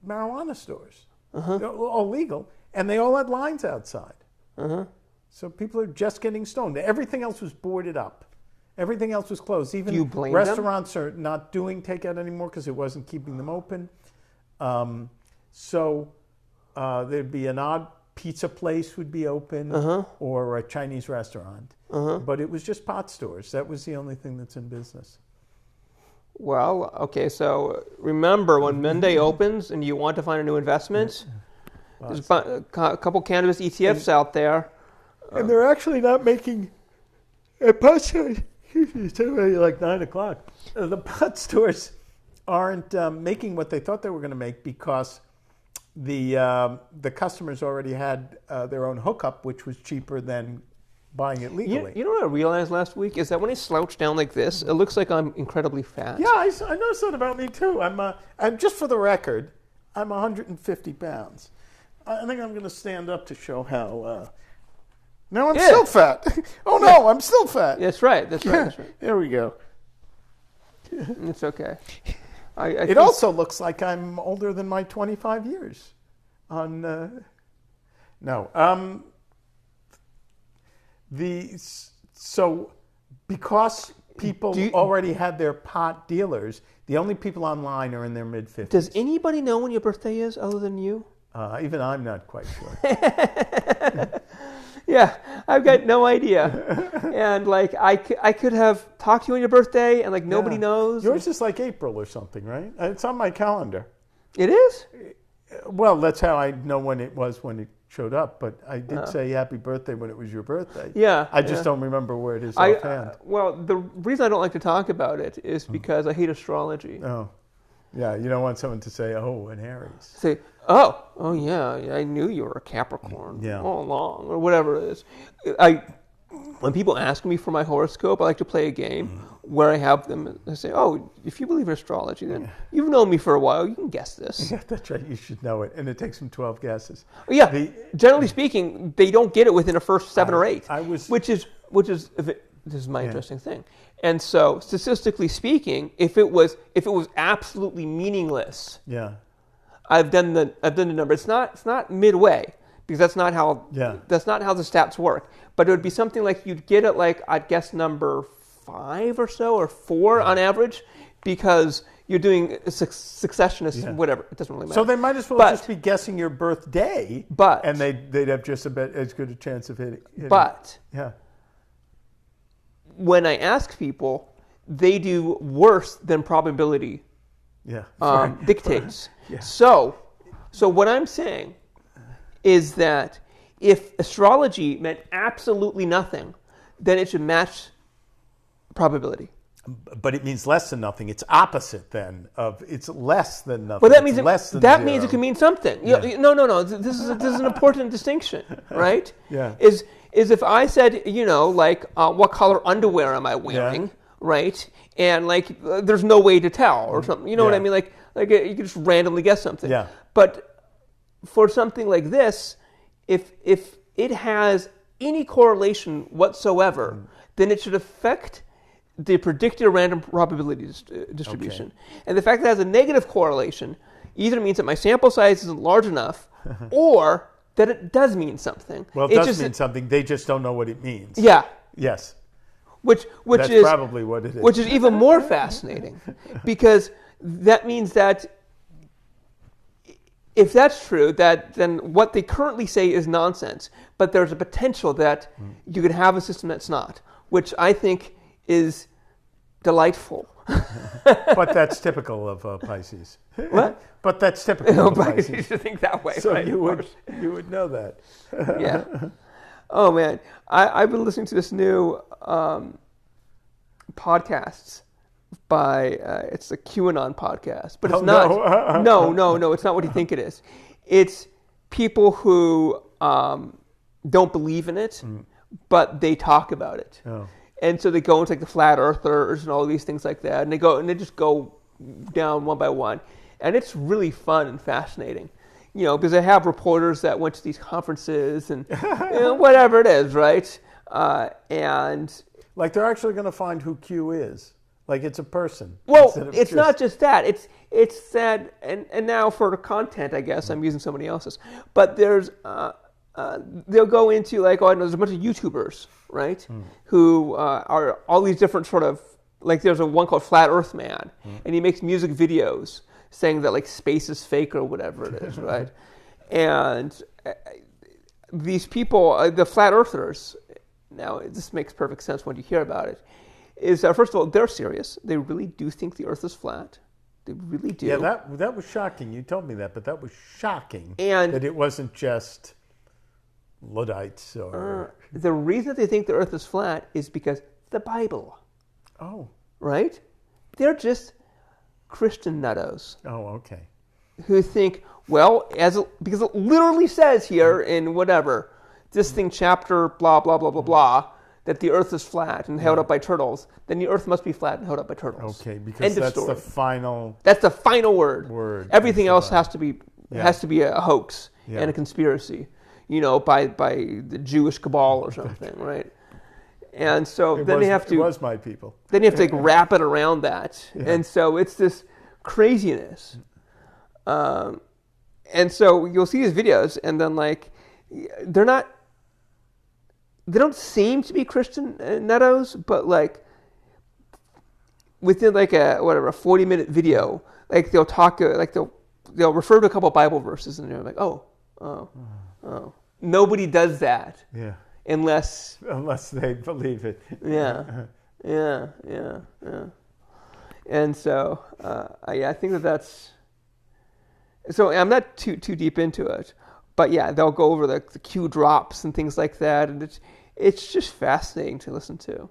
marijuana stores, all legal, and they all had lines outside. So people are just getting stoned. Everything else was boarded up. Everything else was closed. Even do you blame restaurants are not doing takeout anymore because it wasn't keeping them open. So there'd be an odd pizza place would be open or a Chinese restaurant. But it was just pot stores. That was the only thing that's in business. Well, okay, so remember when Monday opens and you want to find a new investment, there's a couple cannabis ETFs out there. And they're actually not making a pot store. It's already like 9 o'clock. The pot stores aren't making what they thought they were going to make because the customers already had their own hookup, which was cheaper than buying it legally. You know what I realized last week is that when I slouch down like this, it looks like I'm incredibly fat. Yeah, I noticed that about me too. I'm just for the record, I'm 150 pounds. I think I'm going to stand up to show how. No, I'm still fat. Oh no, I'm still fat. That's right. That's right. There we go. It's okay. It also looks like I'm older than my 25 years. So because people already had their pot dealers, the only people online are in their mid-50s. Does anybody know when your birthday is other than you? Even I'm not quite sure. Yeah, I've got no idea. And like I could have talked to you on your birthday and like nobody knows. Yours is like April or something, right? It's on my calendar. It is? Well, that's how I know when it was when it showed up, but I did say happy birthday when it was your birthday. Yeah. I just don't remember where it is offhand. Well, the reason I don't like to talk about it is because I hate astrology. Oh. Yeah, you don't want someone to say, oh, and Aries. Say, oh yeah, I knew you were a Capricorn all along, or whatever it is. When people ask me for my horoscope, I like to play a game where I have them. I say, oh, if you believe in astrology, then you've known me for a while. You can guess this. Yeah, that's right. You should know it. And it takes them 12 guesses. Yeah, generally speaking, they don't get it within the first 7 or 8, which is this is my interesting thing. And so, statistically speaking, if it was absolutely meaningless, I've done the number. It's not midway because that's not how the stats work. But it would be something like you'd get it like I'd guess number 5 or so or 4 on average because you're doing a successionist whatever. It doesn't really matter. So they might as well just be guessing your birthday, and they'd have just about as good a chance of hitting. But when I ask people, they do worse than probability dictates. Yeah. So what I'm saying is that if astrology meant absolutely nothing, then it should match probability. But it means less than nothing. It's opposite then of it's less than nothing. But that means means it can mean something. Yeah. No. This is an important distinction, right? Yeah. Is if I said, what color underwear am I wearing, right? And like, there's no way to tell or something. You know what I mean? Like you could just randomly guess something. Yeah. But for something like this, if it has any correlation whatsoever, then it should affect the predicted random probability distribution. Okay. And the fact that it has a negative correlation either means that my sample size isn't large enough or that it does mean something. Well, it does mean something. They just don't know what it means. Yeah. Yes. Which That's is probably what it is. Which is even more fascinating because that means that if that's true, then what they currently say is nonsense. But there's a potential that you could have a system that's not, which I think is delightful. But that's typical of Pisces. What? But that's typical of Pisces. You should think that way. So right? you would know that. Yeah. Oh man, I've been listening to this new podcast by it's a QAnon podcast, but it's not. No, it's not what you think it is. It's people who don't believe in it, but they talk about it. Oh. And so they go into like the flat earthers and all these things like that, and they just go down one by one, and it's really fun and fascinating, because they have reporters that went to these conferences and whatever it is, right? And like they're actually going to find who Q is, like it's a person. Well, it's not just that. It's that, and now for the content, I guess I'm using somebody else's, but there's. They'll go into like, there's a bunch of YouTubers, right, who are all these different sort of, like there's one called Flat Earth Man, and he makes music videos saying that like space is fake or whatever it is, right? And these people, the flat earthers, now this makes perfect sense when you hear about it, is first of all, they're serious. They really do think the earth is flat. They really do. Yeah, that was shocking. You told me that, but that was shocking. And that it wasn't just Luddites or... the reason that they think the earth is flat is because the Bible. Oh. Right? They're just Christian nuttos. Oh, okay. Who think, well, because it literally says here in whatever, this thing chapter blah, blah, blah, blah, blah, that the earth is flat and held up by turtles, then the earth must be flat and held up by turtles. Okay, because that's the final... That's the final word. Everything else has to be a hoax and a conspiracy, by the Jewish cabal or something, right? And so then they have to... It was my people. Then you have to wrap it around that. Yeah. And so it's this craziness. And so you'll see these videos and then they don't seem to be Christian nuttos, but within a 40-minute video, they'll talk, they'll refer to a couple of Bible verses and they're like, oh. Nobody does that. Yeah. Unless they believe it. Yeah. And so, I think that's... So I'm not too deep into it, but yeah, they'll go over the Q drops and things like that, and it's just fascinating to listen to.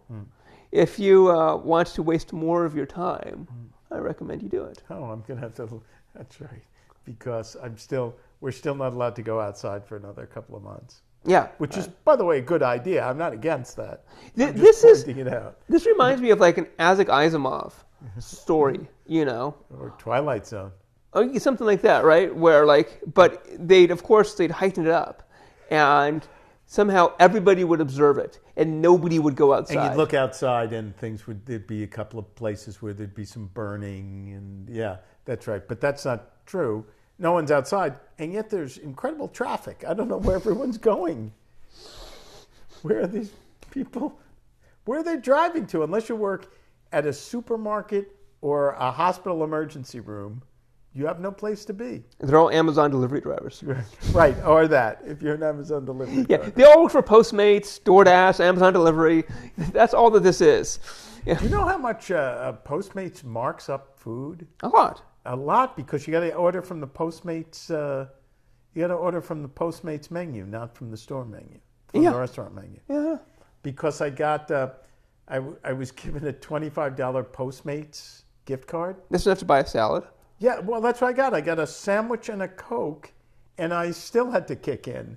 If you want to waste more of your time, I recommend you do it. Oh, I'm gonna have to. That's right, because we're still not allowed to go outside for another couple of months. Yeah, which is, by the way, a good idea. I'm not against that. This reminds me of an Isaac Asimov story, or Twilight Zone. Oh, something like that, right? Where but they'd heighten it up, and somehow everybody would observe it, and nobody would go outside. And you'd look outside, and there'd be a couple of places where there'd be some burning, and yeah, that's right. But that's not true. No one's outside, and yet there's incredible traffic. I don't know where everyone's going. Where are these people? Where are they driving to? Unless you work at a supermarket or a hospital emergency room, you have no place to be. They're all Amazon delivery drivers. Right, or that, if you're an Amazon delivery driver. They all work for Postmates, DoorDash, Amazon delivery. That's all that this is. Yeah. Do you know how much Postmates marks up food? A lot. A lot, because you got to order from the Postmates. You got to order from the Postmates menu, not from the store menu, from the restaurant menu. Yeah. Because I got, I was given a $25 Postmates gift card. This doesn't have to buy a salad. Yeah, well, that's what I got. I got a sandwich and a Coke, and I still had to kick in.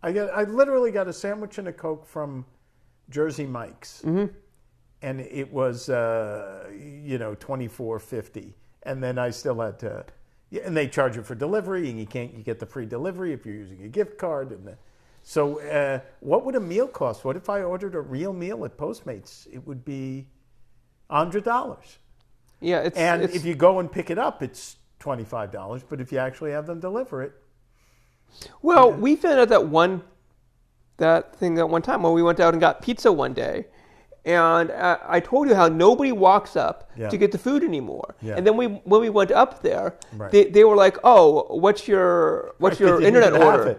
I literally got a sandwich and a Coke from Jersey Mike's, and it was $24.50, and then I still had to. Yeah, and they charge you for delivery, and you get the free delivery if you're using a gift card. So what would a meal cost? What if I ordered a real meal at Postmates? It would be $100. Yeah, if you go and pick it up, it's $25. But if you actually have them deliver it, we found out that one time when we went out and got pizza one day, and I told you how nobody walks up to get the food anymore. Yeah. And then when we went up there, they were like, "Oh, what's your internet order?"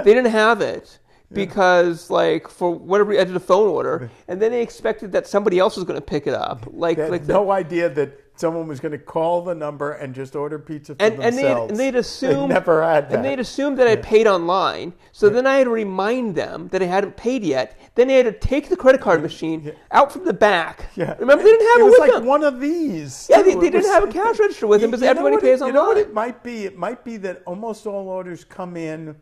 They didn't have it. Because, for whatever reason, I did a phone order, and then they expected that somebody else was going to pick it up. They had no idea that someone was going to call the number and just order pizza for themselves. And they'd assumed, they never had that. And they'd assumed that I paid online. So then I had to remind them that I hadn't paid yet. Then they had to take the credit card machine out from the back. Yeah. Remember, they didn't have it with them. It was like one of these. Yeah, they didn't have a cash register with them because everybody pays online. You know what it might be? It might be that almost all orders come in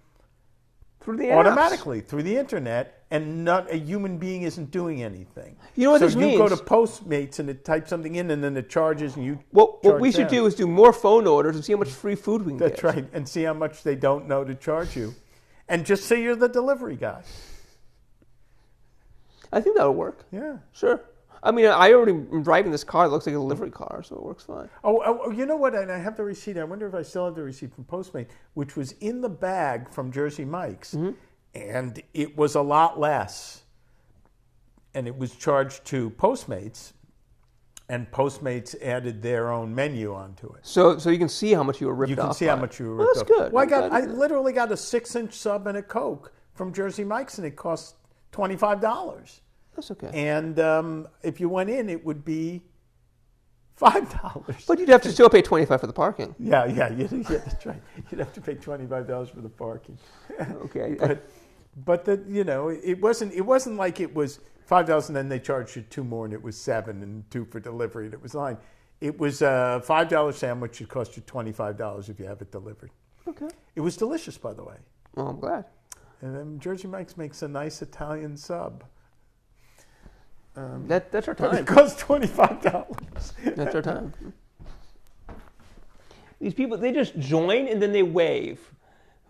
through the automatically through the internet, and not a human being isn't doing anything. You know what this means? So you go to Postmates and it types something in, and then it charges, and you. What we should do is do more phone orders and see how much free food we can get. That's right, and see how much they don't know to charge you, and just say you're the delivery guy. I think that'll work. Yeah, sure. I mean, I already am driving this car. It looks like a delivery car, so it works fine. Oh, you know what? And I have the receipt. I wonder if I still have the receipt from Postmates, which was in the bag from Jersey Mike's, and it was a lot less. And it was charged to Postmates, and Postmates added their own menu onto it. So you can see how much you were ripped off. You can see how much you were ripped off. That's good. Well, I literally got a 6-inch sub and a Coke from Jersey Mike's, and it cost $25. That's okay. And if you went in, it would be $5. But you'd have to still pay $25 for the parking. Yeah, that's right. You'd have to pay $25 for the parking. Okay. But it wasn't like it was $5 and then they charged you $2 more and it was $7 and $2 for delivery and it was $9. It was a $5 sandwich. It cost you $25 if you have it delivered. Okay. It was delicious, by the way. Well, I'm glad. And then Jersey Mike's makes a nice Italian sub. That's our time. It costs $25. That's our time. These people, they just join and then they wave.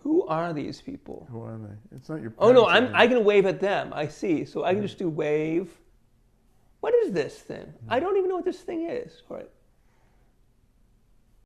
Who are these people? Who are they? It's not your. Oh no, I can wave at them. I see. So I can just do wave. What is this thing? I don't even know what this thing is. All right.